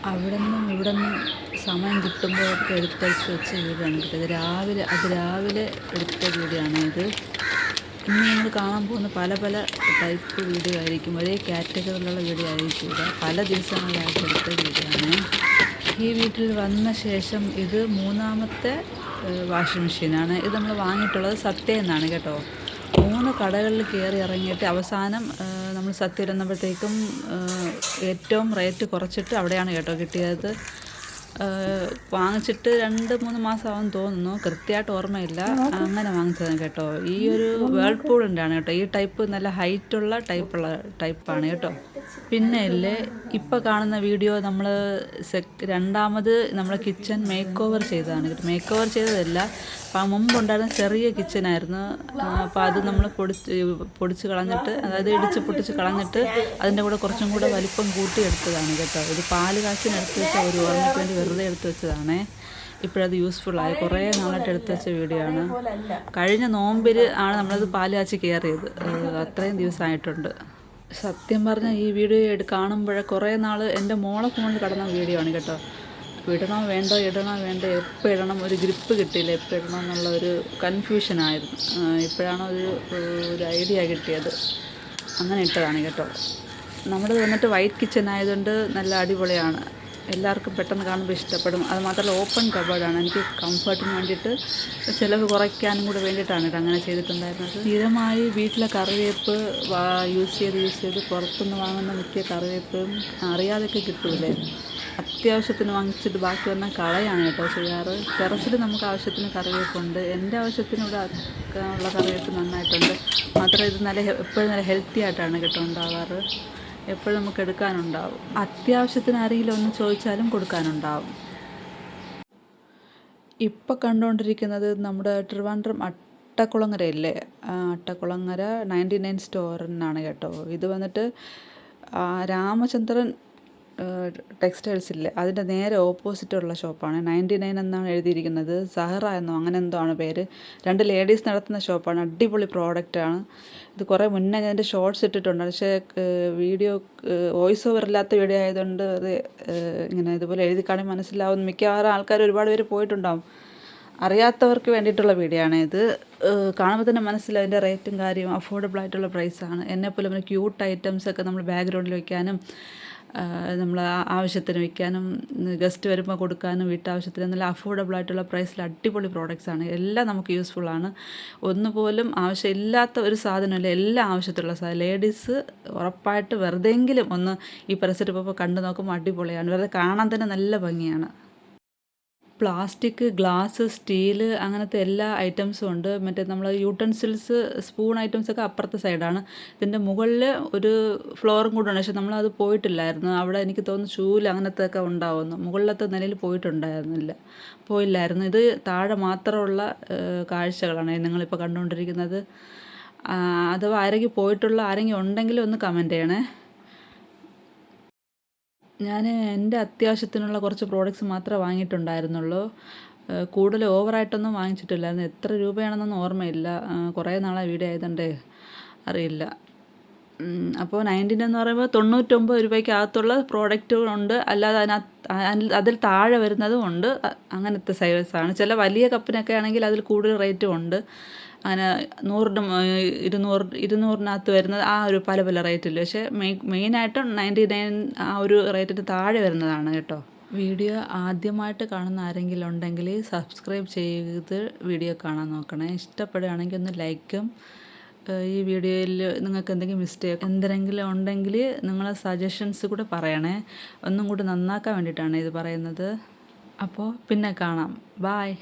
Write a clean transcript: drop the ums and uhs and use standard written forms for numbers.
അവിടുന്നും ഇവിടുന്നും സമയം കിട്ടുമ്പോഴൊക്കെ എടുത്ത് വെച്ച വീഡിയോ ആണ് കേട്ടോ. രാവിലെ എടുത്ത വീഡിയോ ആണ് ഇത്. ഇന്ന് നമ്മൾ കാണാൻ പോകുന്ന പല ടൈപ്പ് വീഡിയോ ആയിരിക്കും. ഒരേ കാറ്റഗറിയിലുള്ള വീഡിയോ ആയിരിക്കില്ല. പല ദിവസങ്ങളിലായിട്ട് എടുത്ത വീഡിയോ ആണ്. ഈ വീട്ടിൽ വന്ന ശേഷം ഇത് മൂന്നാമത്തെ വാഷിംഗ് മെഷീനാണ്. ഇത് നമ്മൾ വാങ്ങിയിട്ടുള്ളത് സത്യം എന്നാണ് കേട്ടോ. 3 കടകളിൽ കയറി ഇറങ്ങിയിട്ട് അവസാനം നമ്മൾ സത്യം ഇരുന്നപ്പോഴത്തേക്കും ഏറ്റവും റേറ്റ് കുറച്ചിട്ട് അവിടെയാണ് കേട്ടോ കിട്ടിയത്. വാങ്ങിച്ചിട്ട് 2-3 മാസമാകുമെന്ന് തോന്നുന്നു, കൃത്യമായിട്ട് ഓർമ്മയില്ല. അങ്ങനെ വാങ്ങിച്ചതാണ് കേട്ടോ. ഈ ഒരു വേൾപൂളിൻ്റെ ആണ് കേട്ടോ. ഈ ടൈപ്പ് നല്ല ഹൈറ്റുള്ള ടൈപ്പാണ് കേട്ടോ. പിന്നെ അല്ലേ ഇപ്പോൾ കാണുന്ന വീഡിയോ നമ്മൾ രണ്ടാമത് നമ്മൾ കിച്ചൺ മേക്ക് ഓവർ ചെയ്തതാണ് കേട്ടോ. മേക്ക് ഓവർ ചെയ്തതല്ല, അപ്പം മുമ്പുണ്ടായിരുന്ന ചെറിയ കിച്ചനായിരുന്നു. അപ്പോൾ അത് നമ്മൾ പൊടിച്ച് കളഞ്ഞിട്ട്, അതായത് ഇടിച്ച് പൊട്ടിച്ച് കളഞ്ഞിട്ട് അതിൻ്റെ കൂടെ കുറച്ചും കൂടെ വലിപ്പം കൂട്ടി എടുത്തതാണ് കേട്ടോ. ഇത് പാല് കാച്ചിന് എടുത്ത് വെച്ച ഒരു ഓർമ്മയ്ക്ക് വേണ്ടി വെറുതെ എടുത്ത് വെച്ചതാണേ. ഇപ്പോഴത് യൂസ്ഫുള്ളായി. കുറേ നാളായിട്ട് എടുത്ത് വെച്ച വീഡിയോ ആണ്. കഴിഞ്ഞ നോമ്പിൽ ആണ് നമ്മളത് പാല് കാച്ചി കയറിയത്. അത്രയും ദിവസമായിട്ടുണ്ട്. സത്യം പറഞ്ഞാൽ ഈ വീഡിയോ കാണുമ്പോഴേ കുറേ നാൾ എൻ്റെ മോളെ ഫോണിൽ കടന്ന വീഡിയോ ആണ് കേട്ടോ. ഇടണോ വേണ്ടോ എപ്പോൾ ഇടണം, ഒരു ഗ്രിപ്പ് കിട്ടിയില്ല, എപ്പോൾ ഇടണം എന്നുള്ള ഒരു കൺഫ്യൂഷനായിരുന്നു. ഇപ്പോഴാണ് ഒരു ഐഡിയ കിട്ടിയത്. അങ്ങനെ ഇട്ടതാണ് കേട്ടോ. നമ്മുടെ വന്നിട്ട് വൈറ്റ് കിച്ചൺ ആയതുകൊണ്ട് നല്ല അടിപൊളിയാണ്. എല്ലാവർക്കും പെട്ടെന്ന് കാണുമ്പോൾ ഇഷ്ടപ്പെടും. അത് മാത്രമല്ല ഓപ്പൺ കബേർഡാണ്. എനിക്ക് കംഫർട്ടിന് വേണ്ടിയിട്ട് ചിലവ് കുറയ്ക്കാനും കൂടെ വേണ്ടിയിട്ടാണ് കേട്ടോ അങ്ങനെ ചെയ്തിട്ടുണ്ടായിരുന്നത്. സ്ഥിരമായി വീട്ടിലെ കറിവേപ്പ് യൂസ് ചെയ്ത് പുറത്തുനിന്ന് വാങ്ങുന്ന മിക്ക കറിവേപ്പും അറിയാതൊക്കെ കിട്ടൂലേ. അത്യാവശ്യത്തിന് വാങ്ങിച്ചിട്ട് ബാക്കി വന്നാൽ കളയാണ് കേട്ടോ ചെയ്യാറ്. ടെറസിൽ നമുക്ക് ആവശ്യത്തിന് കറിവേപ്പുണ്ട്. എൻ്റെ ആവശ്യത്തിന് ഇവിടെ ഉള്ള കറിവേപ്പ് നന്നായിട്ടുണ്ട്. മാത്രമല്ല ഇത് എപ്പോഴും നല്ല ഹെൽത്തി ആയിട്ടാണ് കേട്ടോ ഉണ്ടാവാറ്. എപ്പോഴും നമുക്ക് എടുക്കാനുണ്ടാവും. അത്യാവശ്യത്തിന് ആരെങ്കിലും ഒന്ന് ചോദിച്ചാലും കൊടുക്കാനുണ്ടാവും. ഇപ്പം കണ്ടുകൊണ്ടിരിക്കുന്നത് നമ്മുടെ ട്രിവാൻഡ്രം അട്ടക്കുളങ്ങരയില്ലേ, അട്ടക്കുളങ്ങര 99 സ്റ്റോറിനാണ് കേട്ടോ. ഇത് വന്നിട്ട് രാമചന്ദ്രൻ ടെക്സ്റ്റൈൽസ് ഇല്ലേ, അതിൻ്റെ നേരെ ഓപ്പോസിറ്റുള്ള ഷോപ്പാണ്. 99 എന്നാണ് എഴുതിയിരിക്കുന്നത്. സഹറ എന്നോ അങ്ങനെ എന്തോ ആണ് പേര്. 2 ലേഡീസ് നടത്തുന്ന ഷോപ്പാണ്. അടിപൊളി പ്രോഡക്റ്റാണ്. ഇത് കുറേ മുന്നേ ഞാൻ എൻ്റെ ഷോർട്സ് ഇട്ടിട്ടുണ്ട്. പക്ഷേ വീഡിയോ വോയിസ് ഓവർ ഇല്ലാത്ത വീഡിയോ ആയതുകൊണ്ട് അത് ഇങ്ങനെ ഇതുപോലെ എഴുതി കാണി മനസ്സിലാവും. മിക്കവാറും ആൾക്കാർ ഒരുപാട് പേര് പോയിട്ടുണ്ടാവും. അറിയാത്തവർക്ക് വേണ്ടിയിട്ടുള്ള വീഡിയോ ആണ് ഇത്. കാണുമ്പോൾ തന്നെ മനസ്സിലാവും അതിൻ്റെ റേറ്റും കാര്യവും അഫോർഡബിൾ ആയിട്ടുള്ള പ്രൈസാണ്. എന്നെപ്പോലെ പിന്നെ ക്യൂട്ട് ഐറ്റംസൊക്കെ നമ്മൾ ബാക്ക്ഗ്രൗണ്ടിൽ വയ്ക്കാനും നമ്മൾ ആവശ്യത്തിന് വയ്ക്കാനും ഗസ്റ്റ് വരുമ്പോൾ കൊടുക്കാനും വീട്ടാവശ്യത്തിന് നല്ല അഫോർഡബിൾ ആയിട്ടുള്ള പ്രൈസിൽ അടിപൊളി പ്രോഡക്റ്റ്സാണ്. എല്ലാം നമുക്ക് യൂസ്ഫുള്ളാണ്. ഒന്നുപോലും ആവശ്യമില്ലാത്ത ഒരു സാധനമല്ല, എല്ലാം ആവശ്യത്തിലുള്ള സാധനം. ലേഡീസ് ഉറപ്പായിട്ട് വെറുതെയെങ്കിലും ഒന്ന് ഈ പരിസരത്ത് പോകുമ്പോൾ കണ്ടു നോക്കുമ്പോൾ അടിപൊളിയാണ്. വെറുതെ കാണാൻ തന്നെ നല്ല ഭംഗിയാണ്. പ്ലാസ്റ്റിക്, ഗ്ലാസ്, സ്റ്റീല് അങ്ങനത്തെ എല്ലാ ഐറ്റംസും ഉണ്ട്. മറ്റേ നമ്മൾ യൂട്ടൻസിൽസ്, സ്പൂൺ ഐറ്റംസൊക്കെ അപ്പുറത്തെ സൈഡാണ്. ഇതിൻ്റെ മുകളിൽ ഒരു ഫ്ലോറും കൂടെ ഉണ്ട്. പക്ഷെ നമ്മളത് പോയിട്ടില്ലായിരുന്നു. അവിടെ എനിക്ക് തോന്നുന്നു ചൂല് അങ്ങനത്തെ ഒക്കെ ഉണ്ടാവുമെന്ന്. മുകളിലത്തെ നിലയിൽ പോയില്ലായിരുന്നു. ഇത് താഴെ മാത്രമുള്ള കാഴ്ചകളാണ് നിങ്ങളിപ്പോൾ കണ്ടുകൊണ്ടിരിക്കുന്നത്. അഥവാ ആരെങ്കിലും ഉണ്ടെങ്കിൽ ഒന്ന് കമൻറ്റ് ചെയ്യണേ. ഞാൻ എൻ്റെ അത്യാവശ്യത്തിനുള്ള കുറച്ച് പ്രോഡക്റ്റ്സ് മാത്രമേ വാങ്ങിയിട്ടുണ്ടായിരുന്നുള്ളൂ. കൂടുതൽ ഓവറായിട്ടൊന്നും വാങ്ങിച്ചിട്ടില്ലായിരുന്നു. എത്ര രൂപയാണെന്നൊന്നും ഓർമ്മയില്ല. കുറേ നാളായി വീഡിയോ ആയതുകൊണ്ടേ അറിയില്ല. അപ്പോൾ 99 എന്ന് പറയുമ്പോൾ 99 രൂപയ്ക്കകത്തുള്ള പ്രോഡക്റ്റുകളുണ്ട്. അല്ലാതെ അതിൽ താഴെ വരുന്നതും ഉണ്ട്. അങ്ങനത്തെ സൈസാണ്. ചില വലിയ കപ്പിനൊക്കെ ആണെങ്കിൽ അതിൽ കൂടുതൽ റേറ്റും ഉണ്ട്. അങ്ങനെ 200-200-200-നകത്ത് വരുന്നത് ആ ഒരു പല റേറ്റിൽ. പക്ഷേ മെയിനായിട്ടും 99 ആ ഒരു റേറ്റിന് താഴെ വരുന്നതാണ് കേട്ടോ. വീഡിയോ ആദ്യമായിട്ട് കാണുന്ന ആരെങ്കിലും ഉണ്ടെങ്കിൽ സബ്സ്ക്രൈബ് ചെയ്ത് വീഡിയോ കാണാൻ നോക്കണേ. ഇഷ്ടപ്പെടുകയാണെങ്കിൽ ഒന്ന് ലൈക്കും. ഈ വീഡിയോയിൽ നിങ്ങൾക്ക് എന്തെങ്കിലും ഉണ്ടെങ്കിൽ നിങ്ങളെ സജഷൻസ് കൂടെ പറയണേ. ഒന്നും കൂടി നന്നാക്കാൻ വേണ്ടിയിട്ടാണ് ഇത് പറയുന്നത്. അപ്പോൾ പിന്നെ കാണാം. ബായ്.